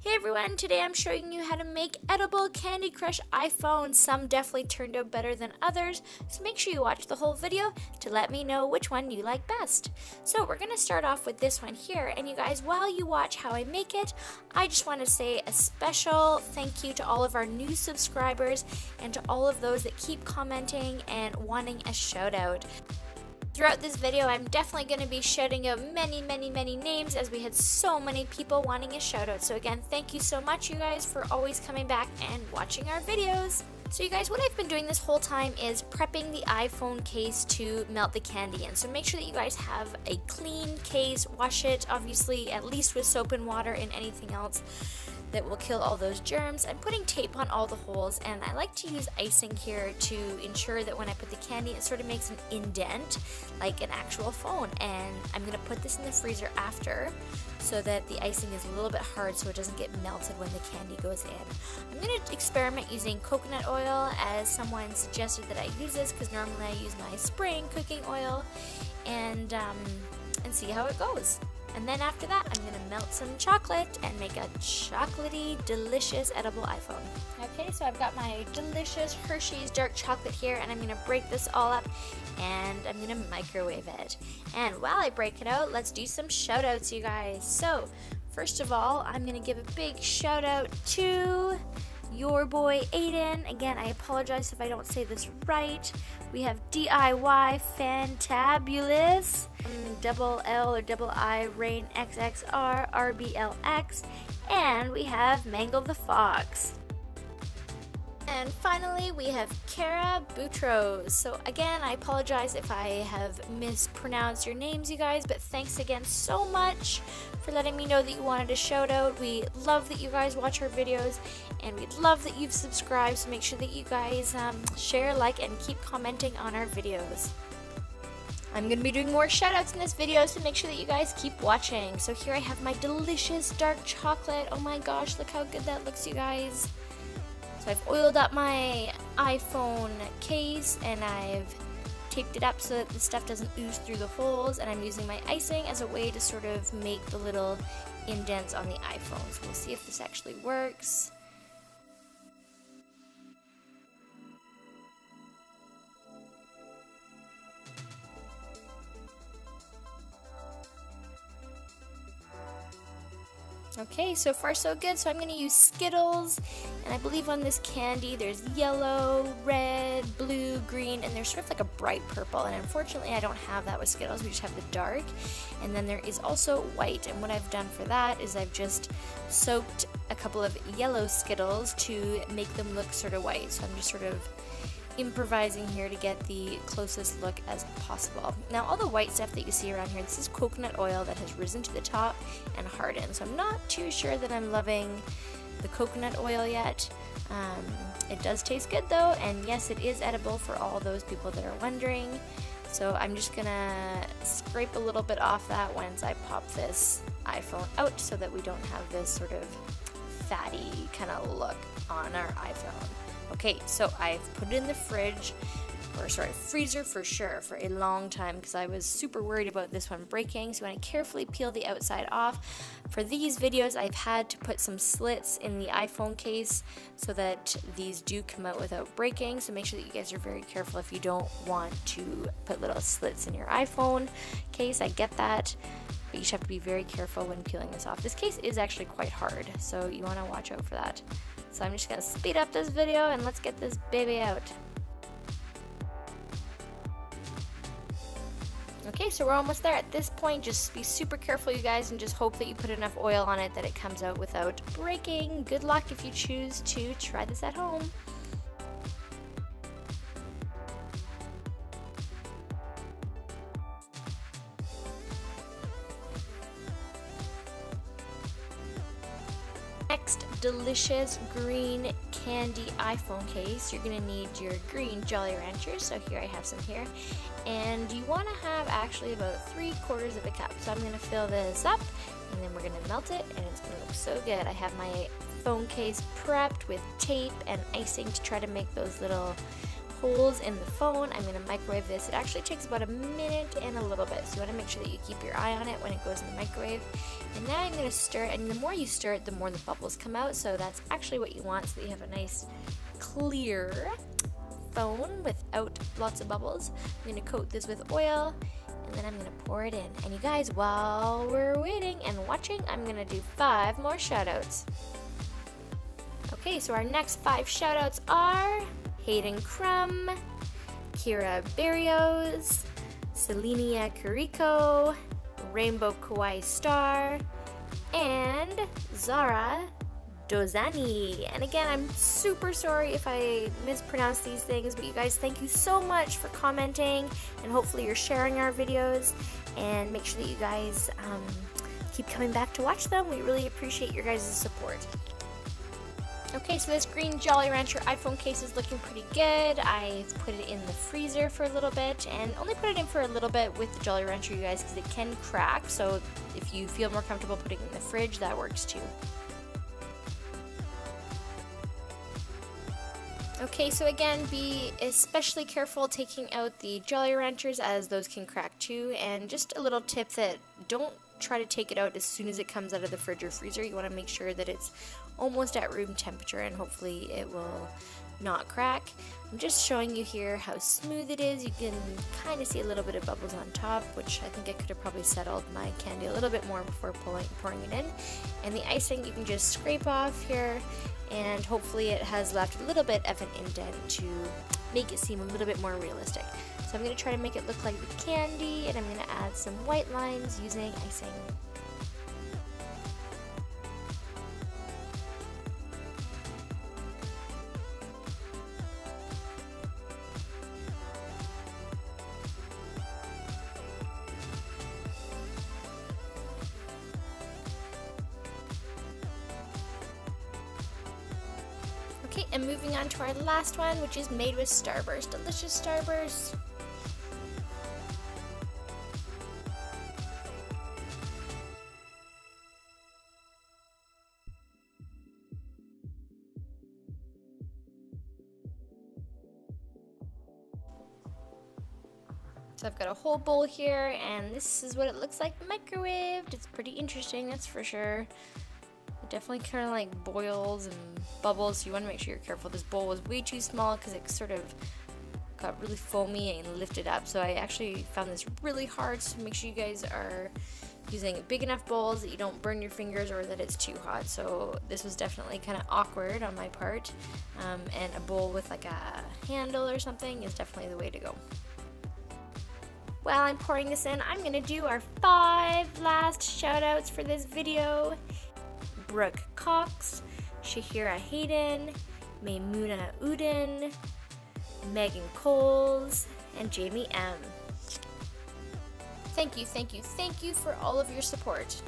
Hey everyone, today I'm showing you how to make edible Candy Crush iPhones. Some definitely turned out better than others, so make sure you watch the whole video to let me know which one you like best. So we're going to start off with this one here, and you guys, while you watch how I make it, I just want to say a special thank you to all of our new subscribers and to all of those that keep commenting and wanting a shout out. Throughout this video, I'm definitely going to be shouting out many names as we had so many people wanting a shout out. So again, thank you so much, you guys, for always coming back and watching our videos. So you guys, what I've been doing this whole time is prepping the iPhone case to melt the candy in. So make sure that you guys have a clean case, wash it obviously at least with soap and water and anything else that will kill all those germs. I'm putting tape on all the holes, and I like to use icing here to ensure that when I put the candy, it sort of makes an indent like an actual phone. And I'm going to put this in the freezer after so that the icing is a little bit hard so it doesn't get melted when the candy goes in. I'm going to experiment using coconut oil, as someone suggested that I use this because normally I use my spring cooking oil, and see how it goes. And then after that, I'm going to melt some chocolate and make a chocolatey, delicious, edible iPhone. Okay, so I've got my delicious Hershey's dark chocolate here, and I'm going to break this all up, and I'm going to microwave it. And while I break it out, let's do some shout outs, you guys. So, first of all, I'm going to give a big shout out to your boy Aiden. Again, I apologize if I don't say this right. We have DIY Fantabulous, double L or double I, Rain XXR, RBLX, and we have Mangle the Fox. And finally, we have Kara Boutros. So again, I apologize if I have mispronounced your names, you guys, but thanks again so much for letting me know that you wanted a shout out. We love that you guys watch our videos, and we love that you've subscribed, so make sure that you guys share, like, and keep commenting on our videos. I'm going to be doing more shout outs in this video, so make sure that you guys keep watching. So here I have my delicious dark chocolate. Oh my gosh, look how good that looks, you guys. So I've oiled up my iPhone case, and I've taped it up so that the stuff doesn't ooze through the holes, and I'm using my icing as a way to sort of make the little indents on the iPhone. So we'll see if this actually works. Okay, so far so good. So I'm going to use Skittles, and I believe on this candy there's yellow, red, blue, green, and there's sort of like a bright purple, and unfortunately I don't have that with Skittles. We just have the dark, and then there is also white, and what I've done for that is I've just soaked a couple of yellow Skittles to make them look sort of white. So I'm just sort of improvising here to get the closest look as possible. Now all the white stuff that you see around here, this is coconut oil that has risen to the top and hardened. So I'm not too sure that I'm loving the coconut oil yet. It does taste good though, and yes, it is edible for all those people that are wondering. So I'm just gonna scrape a little bit off that once I pop this iPhone out so that we don't have this sort of fatty kind of look on our iPhone. Okay, so I've put it in the freezer for sure, for a long time, because I was super worried about this one breaking. So when I carefully peel the outside off, for these videos I've had to put some slits in the iPhone case so that these do come out without breaking. So make sure that you guys are very careful if you don't want to put little slits in your iPhone case. I get that, but you just have to be very careful when peeling this off. This case is actually quite hard, so you want to watch out for that. So I'm just going to speed up this video and let's get this baby out. Okay, so we're almost there. At this point, just be super careful, you guys, and just hope that you put enough oil on it that it comes out without breaking. Good luck if you choose to try this at home. Next, delicious green candy iPhone case. You're going to need your green Jolly Ranchers, so here I have some here, and you want to have actually about 3/4 of a cup. So I'm going to fill this up, and then we're going to melt it, and it's going to look so good. I have my phone case prepped with tape and icing to try to make those little holes in the phone. I'm going to microwave this. It actually takes about a minute and a little bit, so you want to make sure that you keep your eye on it when it goes in the microwave. And now I'm going to stir it, and the more you stir it, the more the bubbles come out, so that's actually what you want, so that you have a nice clear phone without lots of bubbles. I'm going to coat this with oil, and then I'm going to pour it in. And you guys, while we're waiting and watching, I'm going to do 5 more shoutouts. Okay, so our next 5 shoutouts are Hayden Crumb, Kira Barrios, Selenia Carrico, Rainbow Kawaii Star, and Zara Dozani. And again, I'm super sorry if I mispronounce these things, but you guys, thank you so much for commenting, and hopefully you're sharing our videos, and make sure that you guys keep coming back to watch them. We really appreciate your guys' support. Okay, so this green Jolly Rancher iPhone case is looking pretty good. I put it in the freezer for a little bit, and only put it in for a little bit with the Jolly Rancher, you guys, because it can crack. So if you feel more comfortable putting it in the fridge, that works too. Okay, so again, be especially careful taking out the Jolly Ranchers, as those can crack too. And just a little tip that don't try to take it out as soon as it comes out of the fridge or freezer. You want to make sure that it's almost at room temperature, and hopefully it will not crack. I'm just showing you here how smooth it is. You can kind of see a little bit of bubbles on top, which I think I could have probably settled my candy a little bit more before pouring it in. And the icing you can just scrape off here, and hopefully it has left a little bit of an indent to make it seem a little bit more realistic. So I'm going to try to make it look like the candy, and I'm going to add some white lines using icing. Okay, and moving on to our last one, which is made with Starburst. Delicious Starburst. So I've got a whole bowl here, and this is what it looks like microwaved. It's pretty interesting, that's for sure. It definitely kind of like boils and bubbles, so you want to make sure you're careful. This bowl was way too small because it sort of got really foamy and lifted up, so I actually found this really hard, so make sure you guys are using big enough bowls that you don't burn your fingers or that it's too hot. So this was definitely kind of awkward on my part, and a bowl with like a handle or something is definitely the way to go. While I'm pouring this in, I'm going to do our 5 last shoutouts for this video. Brooke Cox, Shahira Hayden, Maymuna Udin, Megan Coles, and Jamie M. Thank you, thank you, thank you for all of your support.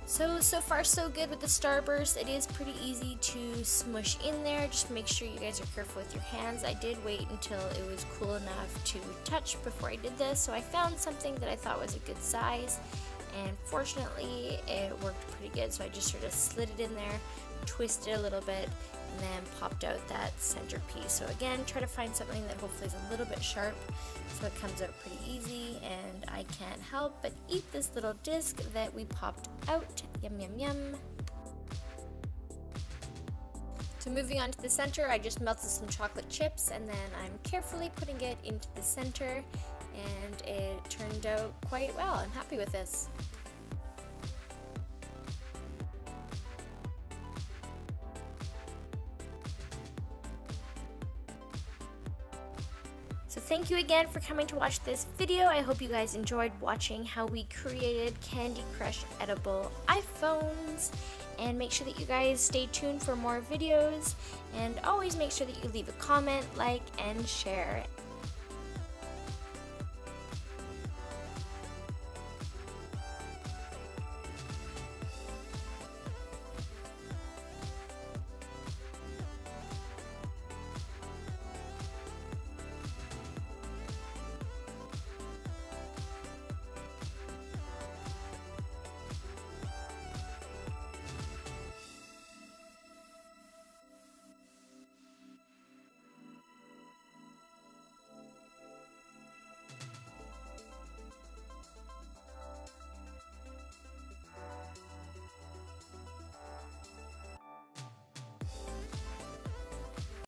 So far so good with the Starburst. It is pretty easy to smush in there. Just make sure you guys are careful with your hands. I did wait until it was cool enough to touch before I did this, so I found something that I thought was a good size, and fortunately it worked pretty good. So I just sort of slid it in there, twisted a little bit, and then popped out that center piece. So again, try to find something that hopefully is a little bit sharp so it comes out pretty easy, and I can't help but eat this little disc that we popped out. Yum, yum, yum. So moving on to the center, I just melted some chocolate chips, and then I'm carefully putting it into the center, and it turned out quite well. I'm happy with this. So thank you again for coming to watch this video. I hope you guys enjoyed watching how we created Candy Crush edible iPhones. And make sure that you guys stay tuned for more videos. And always make sure that you leave a comment, like, and share.